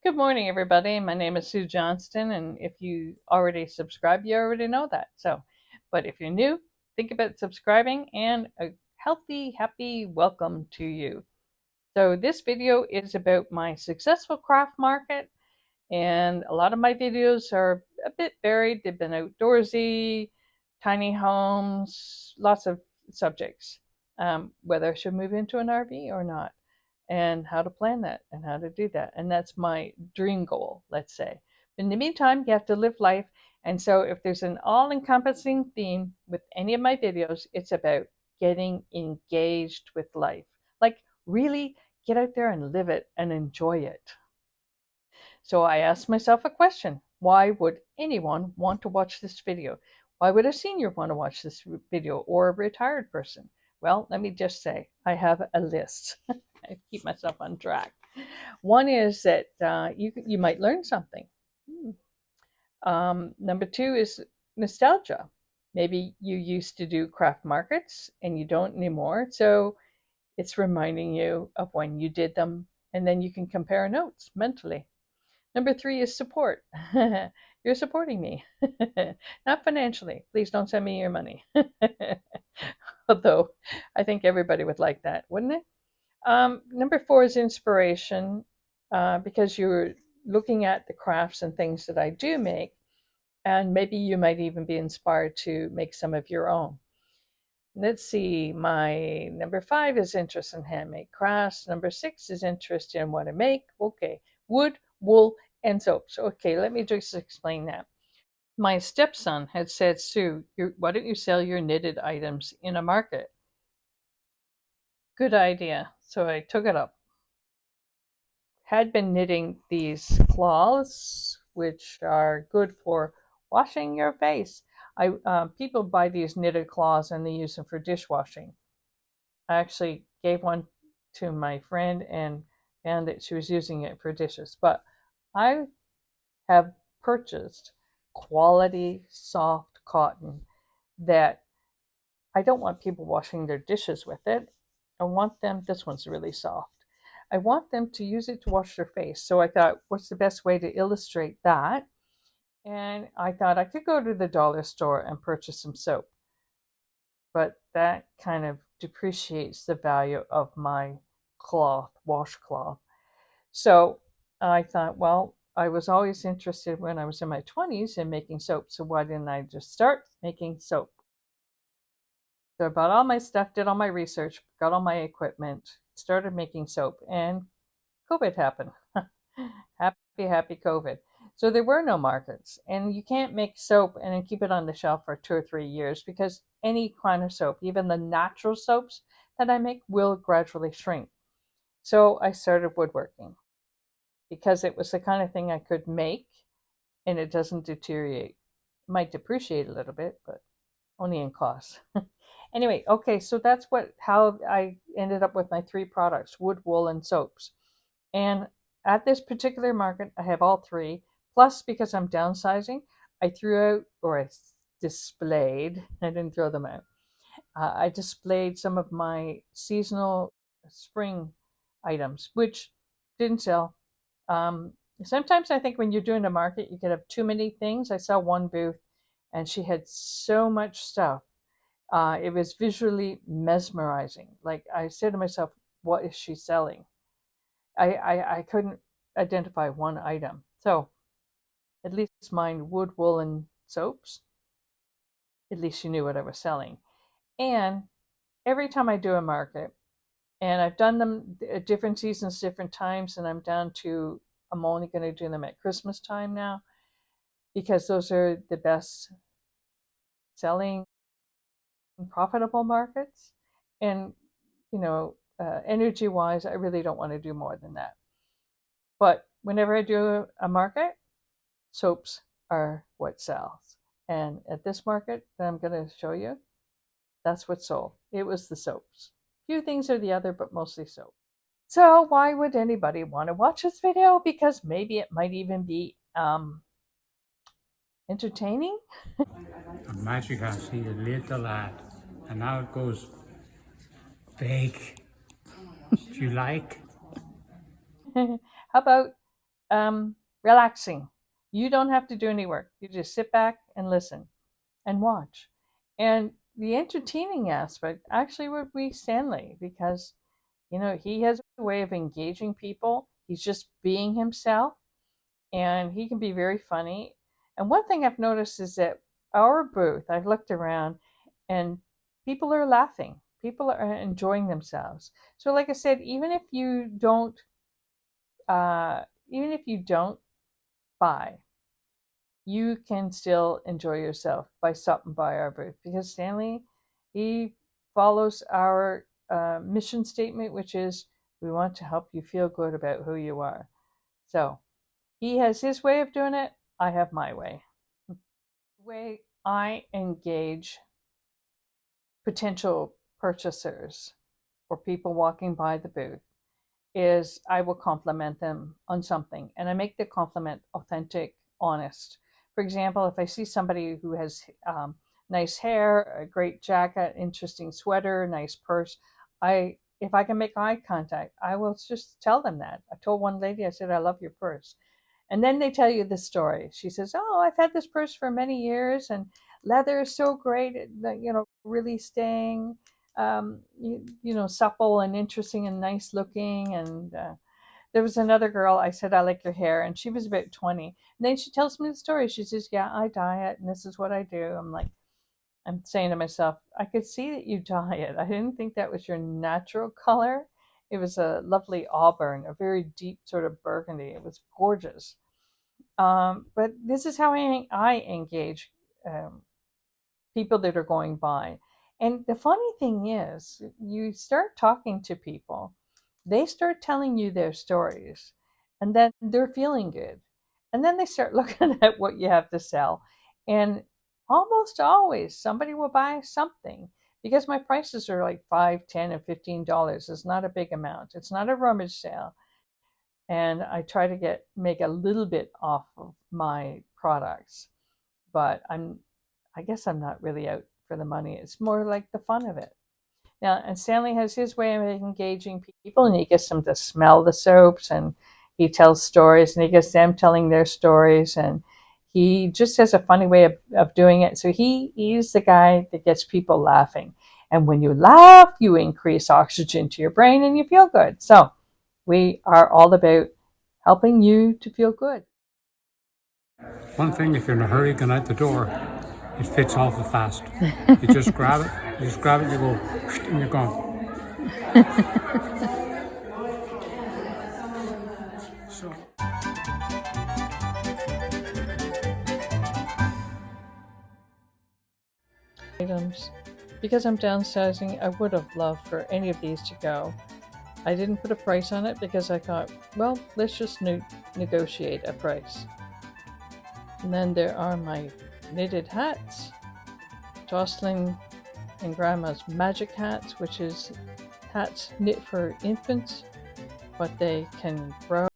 Good morning, everybody. My name is Sue Johnston, and if you already subscribe, you already know that. But if you're new, think about subscribing and a healthy, happy welcome to you. So, this video is about my successful craft market, and a lot of my videos are a bit varied. They've been outdoorsy, tiny homes, lots of subjects, whether I should move into an RV or not, and how to plan that and how to do that. And that's my dream goal, let's say. In the meantime, you have to live life. And so, if there's an all encompassing theme with any of my videos, it's about getting engaged with life. Like, really get out there and live it and enjoy it. So I asked myself a question. Why would anyone want to watch this video? Why would a senior want to watch this video or a retired person? Well, let me just say, I have a list. I keep myself on track. One is that you might learn something. Number two is nostalgia. Maybe you used to do craft markets and you don't anymore. So it's reminding you of when you did them, and then you can compare notes mentally. Number three is support. You're supporting me, not financially. Please don't send me your money. Although I think everybody would like that, wouldn't it? Number four is inspiration, because you're looking at the crafts and things that I do make, and maybe you might even be inspired to make some of your own. Let's see, my number five is interest in handmade crafts. Number six is interest in what I make. Okay, wood, wool, and soaps. Okay, let me just explain that. My stepson had said, Sue, why don't you sell your knitted items in a market? Good idea. So I took it up. Had been knitting these cloths, which are good for washing your face. People buy these knitted cloths and they use them for dishwashing. I actually gave one to my friend and found that she was using it for dishes. But I have purchased quality soft cotton that I don't want people washing their dishes with it. I want them, this one's really soft. I want them to use it to wash their face. So I thought, what's the best way to illustrate that? And I thought I could go to the dollar store and purchase some soap, but that kind of depreciates the value of my cloth, washcloth. So I thought, well, I was always interested when I was in my 20s in making soap. So why didn't I just start making soap? So I bought all my stuff, did all my research, got all my equipment, started making soap, and COVID happened. Happy COVID. So there were no markets, and you can't make soap and then keep it on the shelf for 2 or 3 years because any kind of soap, even the natural soaps that I make, will gradually shrink. So I started woodworking because it was the kind of thing I could make and it doesn't deteriorate. It might depreciate a little bit, but only in cost. Anyway, okay, so that's how I ended up with my three products: wood, wool, and soaps. And at this particular market, I have all three. Plus, because I'm downsizing, I threw out, or I displayed, I didn't throw them out. I displayed some of my seasonal spring items, which didn't sell. Sometimes I think when you're doing a market, you could have too many things. I saw one booth and she had so much stuff. It was visually mesmerizing. Like, I said to myself, what is she selling? I couldn't identify one item. So at least mine, wood, wool, and soaps, at least she knew what I was selling. And every time I do a market, and I've done them at different seasons, different times, and I'm only going to do them at Christmas time now because those are the best selling, profitable markets. And, energy wise, I really don't want to do more than that. But whenever I do a market, soaps are what sells. And at this market that I'm going to show you, that's what sold. It was the soaps. Few things or the other, but mostly soap. So why would anybody want to watch this video? Because maybe it might even be entertaining. A magic house, he's a little lad, and now it goes big. Do you like? How about relaxing. You don't have to do any work. You just sit back and listen and watch. And the entertaining aspect actually would be Stanley because, he has a way of engaging people. He's just being himself and he can be very funny. And one thing I've noticed is that our booth, I've looked around and people are laughing. People are enjoying themselves. So like I said, even if you don't buy, you can still enjoy yourself by stopping by our booth because Stanley, he follows our mission statement, which is we want to help you feel good about who you are. So he has his way of doing it. I have my way. The way I engage potential purchasers or people walking by the booth is I will compliment them on something and I make the compliment authentic, honest. For example, if I see somebody who has nice hair, a great jacket, interesting sweater, nice purse, if I can make eye contact, I will just tell them that. I told one lady, I said, I love your purse. And then they tell you the story. She says, oh, I've had this purse for many years and leather is so great, really staying, supple and interesting and nice looking. And there was another girl, I said, I like your hair. And she was about 20. And then she tells me the story. She says, yeah, I dye it and this is what I do. I'm saying to myself, I could see that you dye it. I didn't think that was your natural color. It was a lovely auburn, a very deep sort of burgundy. It was gorgeous. But this is how I engage people that are going by. And the funny thing is, you start talking to people, they start telling you their stories, and then they're feeling good. And then they start looking at what you have to sell. And almost always somebody will buy something because my prices are like $5, $10, and $15. It's not a big amount. It's not a rummage sale. And I try to make a little bit off of my products, but I guess I'm not really out for the money. It's more like the fun of it. Now, and Stanley has his way of engaging people, and he gets them to smell the soaps, and he tells stories, and he gets them telling their stories, and he just has a funny way of doing it. So he's the guy that gets people laughing. And when you laugh, you increase oxygen to your brain and you feel good. So we are all about helping you to feel good. One thing, if you're in a hurry going out the door, it fits awful fast. You just grab it, you go, and you're gone. So. Items. Because I'm downsizing, I would have loved for any of these to go. I didn't put a price on it because I thought, well, let's just negotiate a price. And then there are my knitted hats, Jocelyn and Grandma's magic hats, which is hats knit for infants, but they can grow